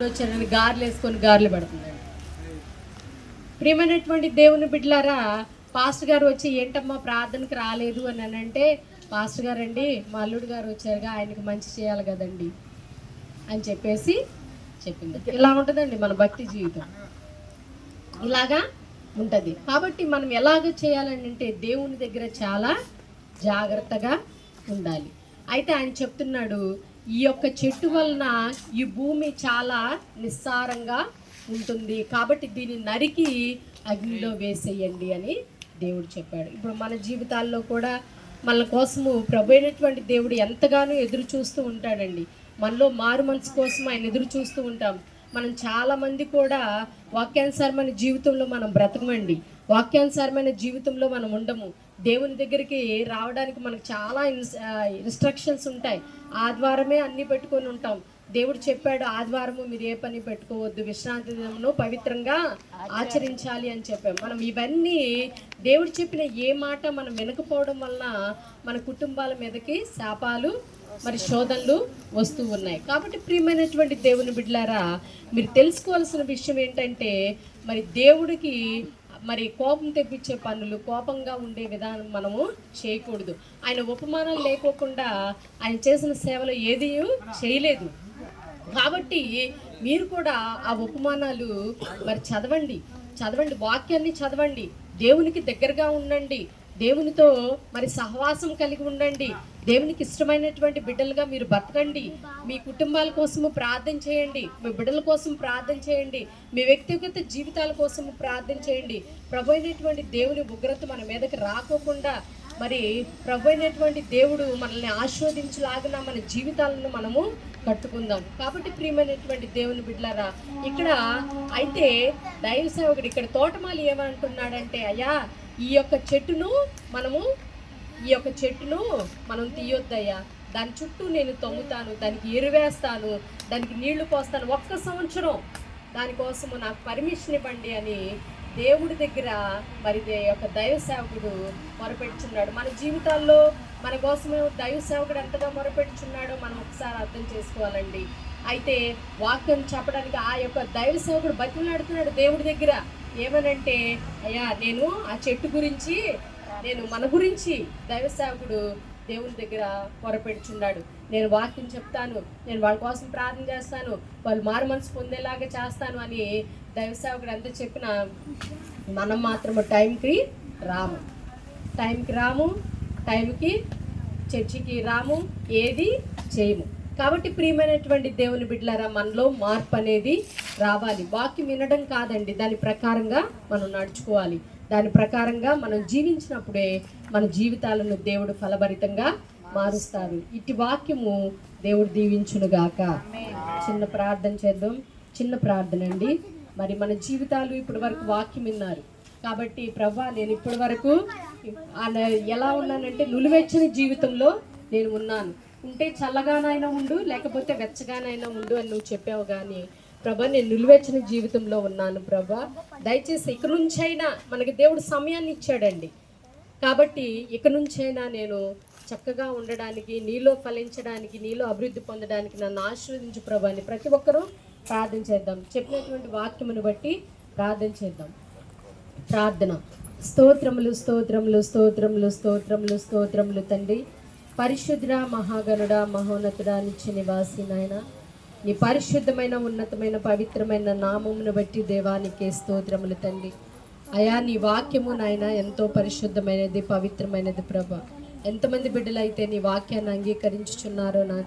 వచ్చారని గారెలు వేసుకొని గారెలు పెడుతుందండి. ప్రియమైనటువంటి దేవుని బిడ్డలారా, పాస్టర్ గారు వచ్చి ఏంటమ్మా ప్రార్థనకు రాలేదు అని అంటే, పాస్టర్ గారు అండి మా అల్లుడు గారు వచ్చారుగా, ఆయనకి మంచి చేయాలి కదండి అని చెప్పేసి చెప్పింది. ఇలా ఉంటుందండి మన భక్తి జీవితం, ఇలాగా ఉంటుంది. కాబట్టి మనం ఎలాగ చేయాలని అంటే దేవుని దగ్గర చాలా జాగ్రత్తగా ఉండాలి. అయితే ఆయన చెప్తున్నాడు, ఈ యొక్క చెట్టు వలన ఈ భూమి చాలా నిస్సారంగా ఉంటుంది, కాబట్టి దీన్ని నరికి అగ్నిలో వేసేయండి అని దేవుడు చెప్పాడు. ఇప్పుడు మన జీవితాల్లో కూడా మన కోసము ప్రభు అయినటువంటి దేవుడు ఎంతగానో ఎదురు చూస్తూ ఉంటాడండి. మనలో మారు మనసు కోసం ఆయన ఎదురు చూస్తూ ఉంటాం. మనం చాలామంది కూడా వాక్యానుసారమైన జీవితంలో మనం బ్రతకమండి, వాక్యానుసారమైన జీవితంలో మనం ఉండము. దేవుని దగ్గరికి రావడానికి మనకు చాలా ఇన్స్ట్రక్షన్స్ ఉంటాయి. ఆదివారమే అన్నీ పెట్టుకొని ఉంటాం. దేవుడు చెప్పాడు, ఆదివారము మీరు ఏ పని పెట్టుకోవద్దు, విశ్రాంతి దినమును పవిత్రంగా ఆచరించాలి అని చెప్పాం. మనం ఇవన్నీ దేవుడు చెప్పిన ఏ మాట మనం వినకపోవడం వలన మన కుటుంబాల మీదకి శాపాలు మరి శోధనలు వస్తూ ఉన్నాయి. కాబట్టి ప్రియమైనటువంటి దేవుని బిడ్డలారా, మీరు తెలుసుకోవాల్సిన విషయం ఏంటంటే, మరి దేవుడికి మరి కోపం తెప్పించే పనులు, కోపంగా ఉండే విధానం మనము చేయకూడదు. ఆయన ఉపమానాలు లేకోకుండా ఆయన చేసిన సేవలు ఏది చేయలేదు. కాబట్టి మీరు కూడా ఆ ఉపమానాలు మరి చదవండి, వాక్యాన్ని చదవండి, దేవునికి దగ్గరగా ఉండండి, దేవునితో మరి సహవాసం కలిగి ఉండండి, దేవునికి ఇష్టమైనటువంటి బిడ్డలుగా మీరు బతకండి. మీ కుటుంబాల కోసము ప్రార్థన చేయండి, మీ బిడ్డల కోసం ప్రార్థన చేయండి, మీ వ్యక్తిగత జీవితాల కోసము ప్రార్థన చేయండి. ప్రభు అయినటువంటి దేవుని ఉగ్రత మన మీదకి రాకోకుండా మరి ప్రభు అయినటువంటి దేవుడు మనల్ని ఆశీర్వదించలాగిన మన జీవితాలను మనము కట్టుకుందాం. కాబట్టి ప్రియమైనటువంటి దేవుని బిడ్డలారా, ఇక్కడ అయితే దైవ సేవకుడు ఇక్కడ తోటమాలి ఏమంటున్నాడంటే, అయ్యా ఈ యొక్క చెట్టును మనం తీయొద్దయ్యా, దాని చుట్టూ నేను తొమ్ముతాను, దానికి ఎరువేస్తాను, దానికి నీళ్లు పోస్తాను, 1 సంవత్సరం దానికోసము నాకు పర్మిషన్ ఇవ్వండి అని దేవుడి దగ్గర మరి యొక్క దైవ సేవకుడు మొరపెట్టుచున్నాడు. మన జీవితాల్లో మన కోసమే దైవ సేవకుడు ఎంతగా మొరపెట్టుచున్నాడో మనం ఒకసారి అర్థం చేసుకోవాలండి. అయితే వాక్యం చెప్పడానికి ఆ యొక్క దైవ సేవకుడు బతిమలాడుతున్నాడు దేవుడి దగ్గర. ఏమనంటే, అయ్యా నేను ఆ చెట్టు గురించి, మన గురించి దైవ సేవకుడు దేవుని దగ్గర మొరపెడుచున్నాడు. నేను వాక్యం చెప్తాను, నేను వాళ్ళ కోసం ప్రార్థన చేస్తాను, వాళ్ళు మారు మనసు పొందేలాగా చేస్తాను అని దైవ సేవకుడు ఎంత చెప్పినా మనం మాత్రము టైంకి రాము, టైంకి చర్చికి రాము, ఏది చేయము. కాబట్టి ప్రియమైనటువంటి దేవుని బిడ్డలారా, మనలో మార్పు అనేది రావాలి. వాక్యం వినడం కాదండి, దాని ప్రకారంగా మనం నడుచుకోవాలి. దాని ప్రకారంగా మనం జీవించినప్పుడే మన జీవితాలను దేవుడు ఫలభరితంగా మారుస్తారు. ఇటు వాక్యము దేవుడు దీవించునుగాక. చిన్న ప్రార్థన చేద్దాం. చిన్న ప్రార్థన అండి. మరి మన జీవితాలు ఇప్పటి వరకు వాక్యం విన్నారు కాబట్టి, ప్రభా నేను ఇప్పటి వరకు ఎలా ఉన్నానంటే, నులివెచ్చని జీవితంలో నేను ఉంటే చల్లగానైనా ఉండు, లేకపోతే వెచ్చగానైనా ఉండు అని నువ్వు చెప్పావు. కానీ ప్రభా నేను నిలువెచ్చని జీవితంలో ఉన్నాను. ప్రభా దయచేసి ఇక నుంచైనా, మనకి దేవుడు సమయాన్ని ఇచ్చాడండి, కాబట్టి ఇక నుంచైనా నేను చక్కగా ఉండడానికి, నీలో ఫలించడానికి, నీలో అభివృద్ధి పొందడానికి నన్ను ఆశీర్వదించు ప్రభా అని ప్రతి ఒక్కరూ ప్రార్థన చేద్దాం. చెప్పినటువంటి వాక్యమును బట్టి ప్రార్థన చేద్దాం. ప్రార్థన. స్తోత్రములు స్తోత్రములు స్తోత్రములు స్తోత్రములు స్తోత్రములు తండ్రి, పరిశుద్ధ మహాగణుడ మహోన్నతుడా, నిత్య నివాసి నాయన, నీ పరిశుద్ధమైన ఉన్నతమైన పవిత్రమైన నామమును బట్టి దేవానికి స్తోత్రములు తండ్రి. అయా నీ వాక్యము నాయన ఎంతో పరిశుద్ధమైనది, పవిత్రమైనది ప్రభా. ఎంతమంది బిడ్డలైతే నీ వాక్యాన్ని అంగీకరించుచున్నారో నా